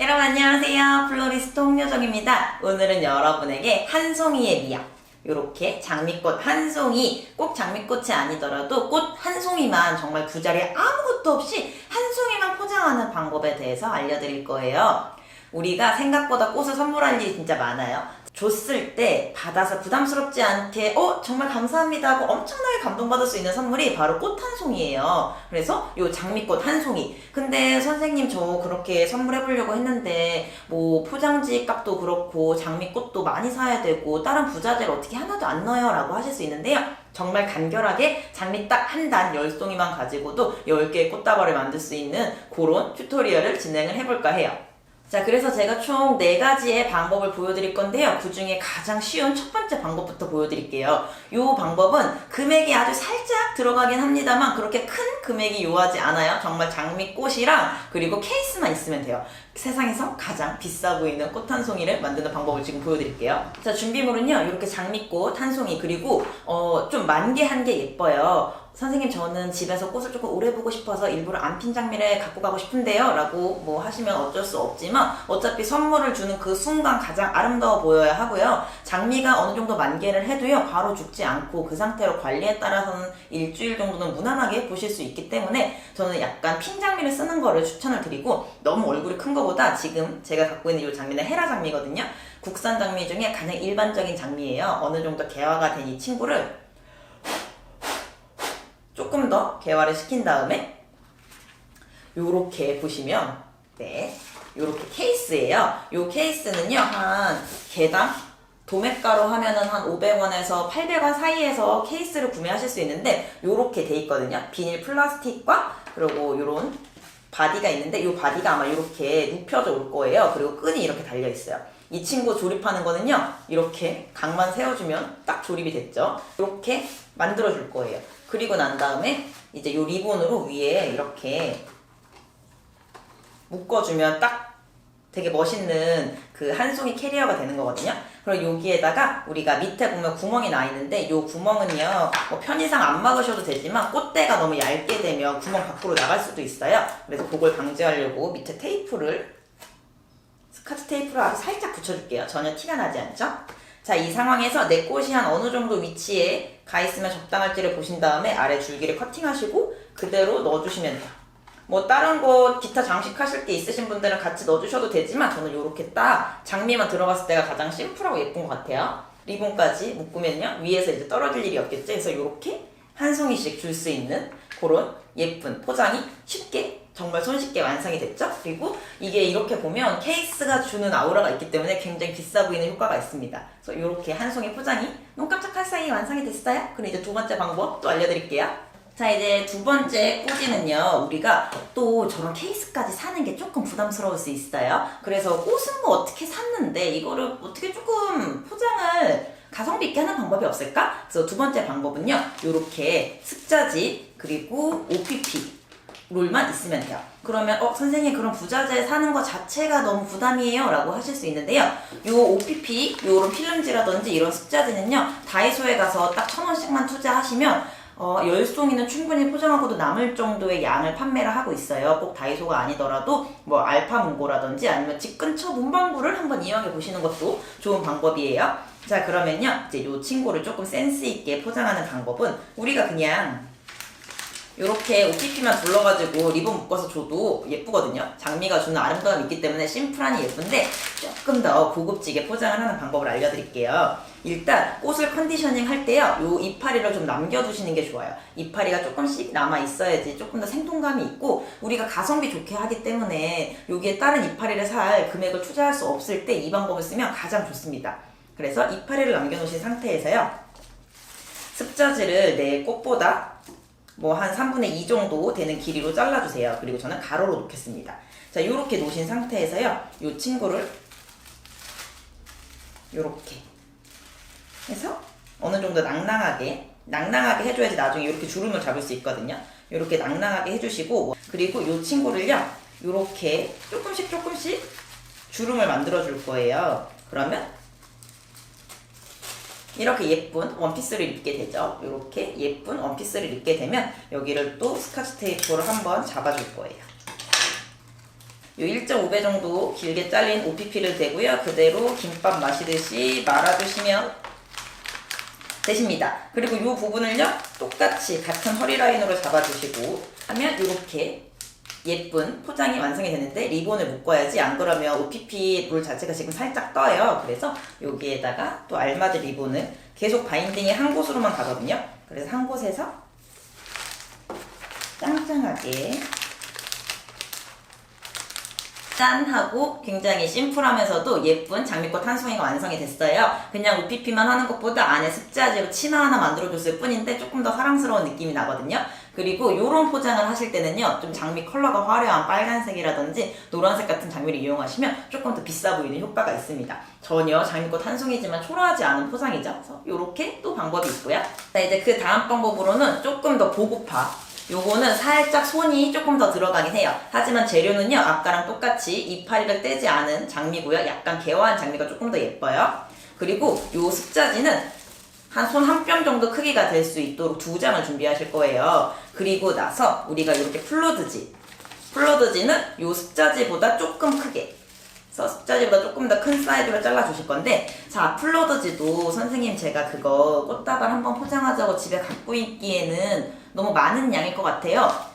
여러분 안녕하세요. 플로리스트 홍여정입니다. 오늘은 여러분에게 한 송이의 미학, 이렇게 장미꽃 한 송이, 꼭 장미꽃이 아니더라도 꽃 한 송이만 정말 그 자리에 아무것도 없이 한 송이만 포장하는 방법에 대해서 알려드릴 거예요. 우리가 생각보다 꽃을 선물할 일이 진짜 많아요. 줬을 때 받아서 부담스럽지 않게 정말 감사합니다 하고 엄청나게 감동받을 수 있는 선물이 바로 꽃 한 송이에요. 그래서 요 장미꽃 한 송이. 근데 선생님 저 그렇게 선물해보려고 했는데 뭐 포장지 값도 그렇고 장미꽃도 많이 사야 되고 다른 부자재를 어떻게 하나도 안 넣어요 라고 하실 수 있는데요. 정말 간결하게 장미 딱 한 단 10송이만 가지고도 10개의 꽃다발을 만들 수 있는 그런 튜토리얼을 진행을 해볼까 해요. 자, 그래서 제가 총 4가지의 방법을 보여드릴 건데요. 그 중에 가장 쉬운 첫 번째 방법부터 보여드릴게요. 이 방법은 금액이 아주 살짝 들어가긴 합니다만 그렇게 큰 금액이 요하지 않아요. 정말 장미꽃이랑 그리고 케이스만 있으면 돼요. 세상에서 가장 비싸 보이는 꽃 한 송이를 만드는 방법을 지금 보여드릴게요. 자, 준비물은요. 이렇게 장미꽃 한 송이 그리고 좀 만개한 게 예뻐요. 선생님 저는 집에서 꽃을 조금 오래 보고 싶어서 일부러 안 핀 장미를 갖고 가고 싶은데요 라고 뭐 하시면 어쩔 수 없지만 어차피 선물을 주는 그 순간 가장 아름다워 보여야 하고요. 장미가 어느 정도 만개를 해도요 바로 죽지 않고 그 상태로 관리에 따라서는 일주일 정도는 무난하게 보실 수 있기 때문에 저는 약간 핀 장미를 쓰는 거를 추천을 드리고, 너무 얼굴이 큰 거보다 지금 제가 갖고 있는 이 장미는 헤라 장미거든요. 국산 장미 중에 가장 일반적인 장미예요. 어느 정도 개화가 된 이 친구를 조금 더 개화를 시킨 다음에 요렇게 보시면 요렇게 케이스예요. 요 케이스는요 한 개당 도매가로 하면은 한 500원에서 800원 사이에서 케이스를 구매하실 수 있는데 요렇게 돼 있거든요. 비닐 플라스틱과 그리고 요런 바디가 있는데 요 바디가 아마 요렇게 눕혀져 올 거예요. 그리고 끈이 이렇게 달려 있어요. 이 친구 조립하는 거는요 이렇게 각만 세워주면 딱 조립이 됐죠. 이렇게 만들어 줄 거예요. 그리고 난 다음에 이제 요 리본으로 위에 이렇게 묶어주면 딱 되게 멋있는 그 한 송이 캐리어가 되는 거거든요. 그리고 여기에다가 우리가 밑에 보면 구멍이 나 있는데 요 구멍은요 뭐 편의상 안 막으셔도 되지만 꽃대가 너무 얇게 되면 구멍 밖으로 나갈 수도 있어요. 그래서 그걸 방지하려고 밑에 테이프를, 스카치 테이프를 아주 살짝 붙여줄게요. 전혀 티가 나지 않죠? 자, 이 상황에서 내 꽃이 한 어느 정도 위치에 가 있으면 적당할지를 보신 다음에 아래 줄기를 커팅하시고 그대로 넣어주시면 돼요. 뭐 다른 거 기타 장식하실 게 있으신 분들은 같이 넣어주셔도 되지만 저는 이렇게 딱 장미만 들어갔을 때가 가장 심플하고 예쁜 것 같아요. 리본까지 묶으면요 위에서 이제 떨어질 일이 없겠죠. 그래서 이렇게 한 송이씩 줄 수 있는 그런 예쁜 포장이 쉽게 정말 손쉽게 완성이 됐죠. 그리고 이게 이렇게 보면 케이스가 주는 아우라가 있기 때문에 굉장히 비싸 보이는 효과가 있습니다. 그래서 이렇게 한 송이 포장이 눈 깜짝할 사이에 완성이 됐어요. 그럼 이제 두 번째 방법 또 알려드릴게요. 자, 이제 두 번째 꽂이는요, 우리가 또 저런 케이스까지 사는 게 조금 부담스러울 수 있어요. 그래서 꽃은 뭐 어떻게 샀는데 이거를 어떻게 조금 포장을 가성비 있게 하는 방법이 없을까? 그래서 두 번째 방법은요, 요렇게 습자지 그리고 OPP 롤만 있으면 돼요. 그러면 선생님 그럼 부자재 사는 거 자체가 너무 부담이에요 라고 하실 수 있는데요. 요 OPP, 요런 필름지라든지 이런 습자지는요 다이소에 가서 딱 1,000원씩만 투자하시면 10송이는 충분히 포장하고도 남을 정도의 양을 판매를 하고 있어요. 꼭 다이소가 아니더라도 뭐 알파문고라든지 아니면 집 근처 문방구를 한번 이용해 보시는 것도 좋은 방법이에요. 자, 그러면요 이제 요 친구를 조금 센스 있게 포장하는 방법은 우리가 그냥 이렇게 OPP만 둘러가지고 리본 묶어서 줘도 예쁘거든요. 장미가 주는 아름다움이 있기 때문에 심플하니 예쁜데 조금 더 고급지게 포장을 하는 방법을 알려드릴게요. 일단 꽃을 컨디셔닝 할 때요, 요 이파리를 좀 남겨두시는 게 좋아요. 이파리가 조금씩 남아 있어야지 조금 더 생동감이 있고 우리가 가성비 좋게 하기 때문에 여기에 다른 이파리를 살 금액을 투자할 수 없을 때 이 방법을 쓰면 가장 좋습니다. 그래서 이파리를 남겨놓으신 상태에서요, 습자지를 내 꽃보다 뭐 한 3분의 2 정도 되는 길이로 잘라주세요. 그리고 저는 가로로 놓겠습니다. 자, 요렇게 놓으신 상태에서요, 요 친구를 요렇게 해서 어느 정도 낭낭하게 해줘야지 나중에 이렇게 주름을 잡을 수 있거든요. 이렇게 낭낭하게 해주시고, 그리고 요 친구를요 요렇게 조금씩 주름을 만들어 줄 거예요. 그러면 이렇게 예쁜 원피스를 입게 되죠. 이렇게 예쁜 원피스를 입게 되면 여기를 또 스카치 테이프로 한번 잡아줄 거예요. 1.5배 정도 길게 잘린 OPP를 대고요. 그대로 김밥 마시듯이 말아주시면 되십니다. 그리고 이 부분을요, 똑같이 같은 허리 라인으로 잡아주시고 하면 이렇게 예쁜 포장이 완성이 되는데 리본을 묶어야지, 안 그러면 OPP 볼 자체가 지금 살짝 떠요. 그래서 여기에다가 또 알맞은 리본을, 계속 바인딩이 한 곳으로만 가거든요. 그래서 한 곳에서 짱짱하게 짠! 하고 굉장히 심플하면서도 예쁜 장미꽃 한 송이가 완성이 됐어요. 그냥 OPP만 하는 것보다 안에 습자지로 치마 하나 만들어줬을 뿐인데 조금 더 사랑스러운 느낌이 나거든요. 그리고 이런 포장을 하실 때는요, 좀 장미 컬러가 화려한 빨간색이라든지 노란색 같은 장미를 이용하시면 조금 더 비싸 보이는 효과가 있습니다. 전혀 장미꽃 한 송이지만 초라하지 않은 포장이죠. 그래서 이렇게 또 방법이 있고요. 자, 이제 그 다음 방법으로는 조금 더 고급화, 요거는 살짝 손이 조금 더 들어가긴 해요. 하지만 재료는요, 아까랑 똑같이 이파리를 떼지 않은 장미고요. 약간 개화한 장미가 조금 더 예뻐요. 그리고 요 습자지는 한 손 한 뼘 정도 크기가 될 수 있도록 2장을 준비하실 거예요. 그리고 나서 우리가 이렇게 플로드지는 요 습자지보다 조금 크게, 그래서 습자지보다 조금 더 큰 사이즈로 잘라주실 건데, 자, 플로드지도 선생님 제가 그거 꽃다발 한번 포장하자고 집에 갖고 있기에는 너무 많은 양일 것 같아요.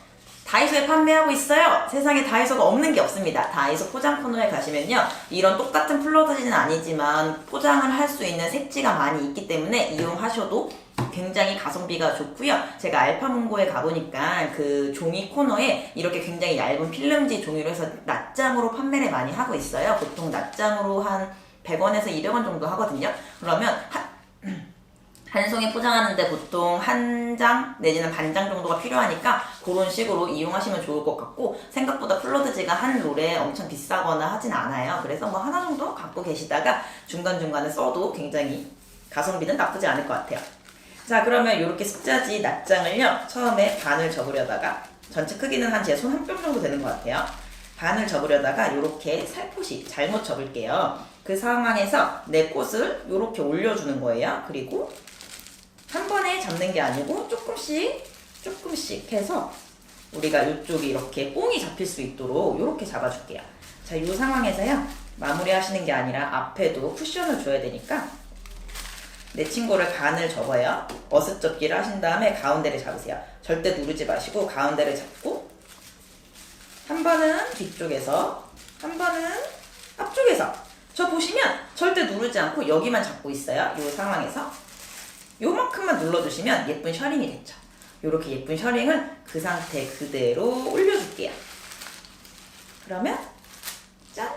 다이소에 판매하고 있어요. 세상에 다이소가 없는 게 없습니다. 다이소 포장 코너에 가시면요, 이런 똑같은 플로드지는 아니지만 포장을 할 수 있는 색지가 많이 있기 때문에 이용하셔도 굉장히 가성비가 좋고요. 제가 알파문고에 가보니까 그 종이 코너에 이렇게 굉장히 얇은 필름지 종이로 해서 낱장으로 판매를 많이 하고 있어요. 보통 낱장으로 한 100원에서 200원 정도 하거든요. 그러면 한 송이 포장하는데 보통 한 장 내지는 반 장 정도가 필요하니까 그런 식으로 이용하시면 좋을 것 같고, 생각보다 플로드지가 한 롤에 엄청 비싸거나 하진 않아요. 그래서 뭐 하나 정도 갖고 계시다가 중간중간에 써도 굉장히 가성비는 나쁘지 않을 것 같아요. 자, 그러면 이렇게 습자지 낱장을요, 처음에 반을 접으려다가, 전체 크기는 한 제 손 한 뼘 정도 되는 것 같아요. 반을 접으려다가 이렇게 살포시 잘못 접을게요. 그 상황에서 내 꽃을 이렇게 올려주는 거예요. 그리고 한 번에 잡는 게 아니고 조금씩 해서 우리가 이쪽이 이렇게 뽕이 잡힐 수 있도록 이렇게 잡아줄게요. 자, 이 상황에서요, 마무리 하시는 게 아니라 앞에도 쿠션을 줘야 되니까 내 친구를 반을 접어요. 어슷 접기를 하신 다음에 가운데를 잡으세요. 절대 누르지 마시고 가운데를 잡고, 한 번은 뒤쪽에서, 한 번은 앞쪽에서. 저 보시면 절대 누르지 않고 여기만 잡고 있어요. 이 상황에서 요만큼만 눌러주시면 예쁜 셔링이 됐죠. 이렇게 예쁜 셔링을 그 상태 그대로 올려줄게요. 그러면 짠!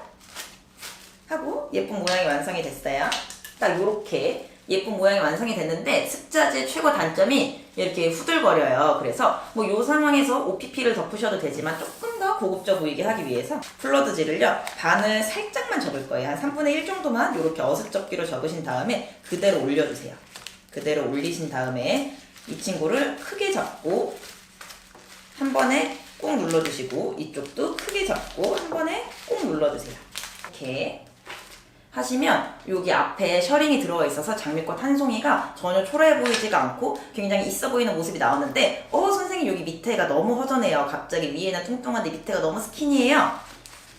하고 예쁜 모양이 완성이 됐어요. 딱 이렇게 예쁜 모양이 완성이 됐는데, 습자지의 최고 단점이 이렇게 후들거려요. 그래서 뭐 이 상황에서 OPP를 덮으셔도 되지만 조금 더 고급져 보이게 하기 위해서 플러드지를요, 반을 살짝만 접을 거예요. 한 3분의 1 정도만 이렇게 어슷 접기로 접으신 다음에 그대로 올려주세요. 그대로 올리신 다음에 이 친구를 크게 잡고 한 번에 꾹 눌러주시고, 이쪽도 크게 잡고 한 번에 꾹 눌러주세요. 이렇게 하시면 여기 앞에 셔링이 들어가 있어서 장미꽃 한 송이가 전혀 초라해 보이지가 않고 굉장히 있어 보이는 모습이 나오는데, 선생님 여기 밑에가 너무 허전해요. 갑자기 위에는 뚱뚱한데 밑에가 너무 스키니해요.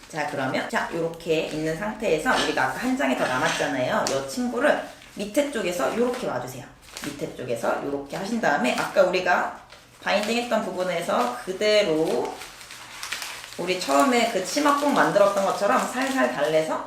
자, 그러면 이렇게 있는 상태에서 우리가 아까 한 장이 더 남았잖아요. 이 친구를 밑에 쪽에서 이렇게 와주세요. 밑에 쪽에서 이렇게 하신 다음에 아까 우리가 바인딩 했던 부분에서 그대로 우리 처음에 그 치마뽕 만들었던 것처럼 살살 달래서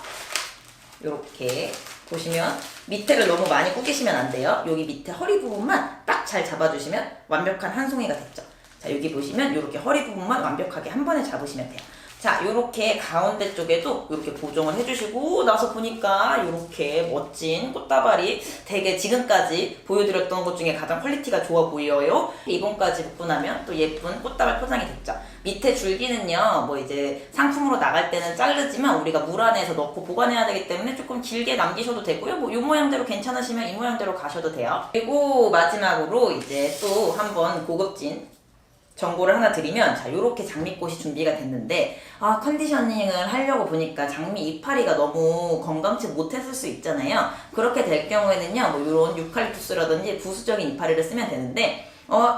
이렇게 보시면 밑에를 너무 많이 구기시면 안 돼요. 여기 밑에 허리 부분만 딱 잘 잡아주시면 완벽한 한 송이가 됐죠. 자, 여기 보시면 이렇게 허리 부분만 완벽하게 한 번에 잡으시면 돼요. 자, 요렇게 가운데 쪽에도 이렇게 고정을 해주시고 나서 보니까 이렇게 멋진 꽃다발이 되게 지금까지 보여드렸던 것 중에 가장 퀄리티가 좋아 보여요. 리본까지 묶고 나면 또 예쁜 꽃다발 포장이 됐죠. 밑에 줄기는요, 뭐 이제 상품으로 나갈 때는 자르지만 우리가 물 안에서 넣고 보관해야 되기 때문에 조금 길게 남기셔도 되고요. 뭐 이 모양대로 괜찮으시면 이 모양대로 가셔도 돼요. 그리고 마지막으로 이제 또 한번 고급진 정보를 하나 드리면, 자, 요렇게 장미꽃이 준비가 됐는데, 컨디셔닝을 하려고 보니까 장미 이파리가 너무 건강치 못했을 수 있잖아요. 그렇게 될 경우에는요, 뭐 요런 유칼립투스라든지 부수적인 이파리를 쓰면 되는데,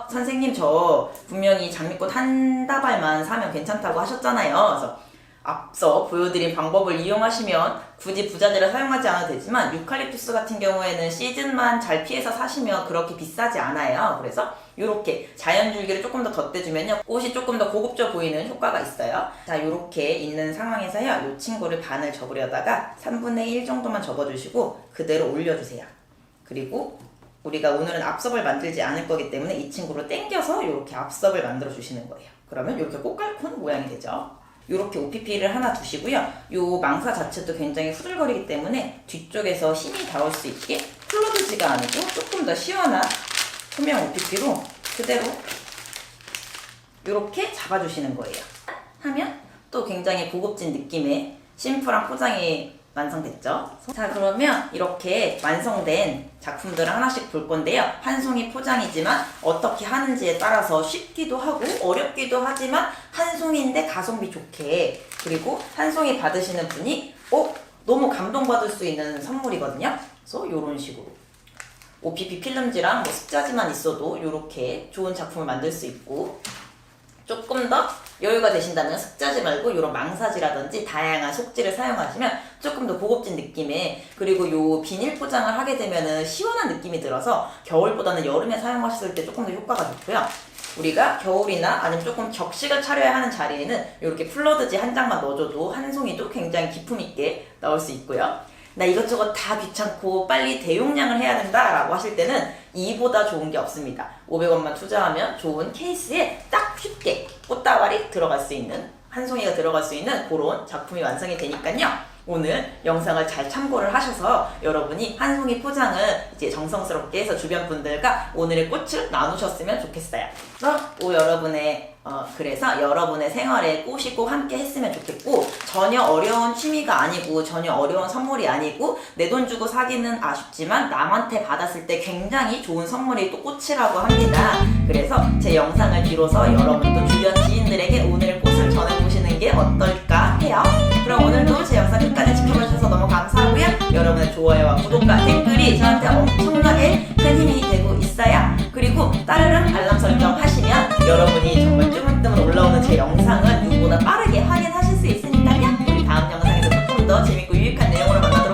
선생님 저 분명히 장미꽃 한 다발만 사면 괜찮다고 하셨잖아요. 그래서 앞서 보여드린 방법을 이용하시면 굳이 부자재를 사용하지 않아도 되지만 유칼립투스 같은 경우에는 시즌만 잘 피해서 사시면 그렇게 비싸지 않아요. 그래서 이렇게 자연 줄기를 조금 더 덧대주면요 꽃이 조금 더 고급져 보이는 효과가 있어요. 자, 이렇게 있는 상황에서요 이 친구를 반을 접으려다가 3분의 1 정도만 접어주시고 그대로 올려주세요. 그리고 우리가 오늘은 앞섭을 만들지 않을 거기 때문에 이 친구를 당겨서 이렇게 앞섭을 만들어 주시는 거예요. 그러면 이렇게 꽃갈콘 모양이 되죠. 이렇게 OPP를 하나 두시고요. 이 망사 자체도 굉장히 후들거리기 때문에 뒤쪽에서 힘이 닿을 수 있게 플러드지가 아니고 조금 더 시원한 투명 OPP로 그대로 이렇게 잡아주시는 거예요. 하면 또 굉장히 고급진 느낌의 심플한 포장이 완성됐죠. 자, 그러면 이렇게 완성된 작품들을 하나씩 볼 건데요. 한 송이 포장이지만 어떻게 하는지에 따라서 쉽기도 하고 어렵기도 하지만 한 송이인데 가성비 좋게, 그리고 한 송이 받으시는 분이 너무 감동받을 수 있는 선물이거든요. 그래서 이런 식으로 OPP 필름지랑 습자지만 있어도 이렇게 좋은 작품을 만들 수 있고, 조금 더 여유가 되신다면 습자지 말고 이런 망사지라든지 다양한 속지를 사용하시면 조금 더 고급진 느낌의, 그리고 요 비닐 포장을 하게 되면은 시원한 느낌이 들어서 겨울보다는 여름에 사용하셨을 때 조금 더 효과가 좋고요. 우리가 겨울이나 아니면 조금 격식을 차려야 하는 자리에는 이렇게 플러드지 한 장만 넣어줘도 한 송이도 굉장히 기품 있게 나올 수 있고요. 나 이것저것 다 귀찮고 빨리 대용량을 해야 된다 라고 하실 때는 이보다 좋은 게 없습니다. 500원만 투자하면 좋은 케이스에 딱 쉽게 꽃다발이 들어갈 수 있는, 한 송이가 들어갈 수 있는 그런 작품이 완성이 되니까요. 오늘 영상을 잘 참고를 하셔서 여러분이 한 송이 포장을 이제 정성스럽게 해서 주변 분들과 오늘의 꽃을 나누셨으면 좋겠어요. 그래서 여러분의 생활에 꽃이 꼭 함께 했으면 좋겠고, 전혀 어려운 취미가 아니고 전혀 어려운 선물이 아니고 내 돈 주고 사기는 아쉽지만 남한테 받았을 때 굉장히 좋은 선물이 또 꽃이라고 합니다. 그래서 제 영상을 빌어서 여러분도 주변 지인들에게 오늘 꽃을 전해보시는 게 어떨까 해요. 그럼 오늘도 제 영상 끝까지 지켜봐주셔서 너무 감사하고요. 여러분의 좋아요와 구독과 댓글이 저한테 엄청나게 큰 힘이 되고 있어요. 그리고 따르릉 알람 설정 하시면 여러분이 정말 뜨문뜨문 올라오는 제 영상을 누구보다 빠르게 확인하실 수 있으니까요. 우리 다음 영상에서 조금 더 재밌고 유익한 내용으로 만나요.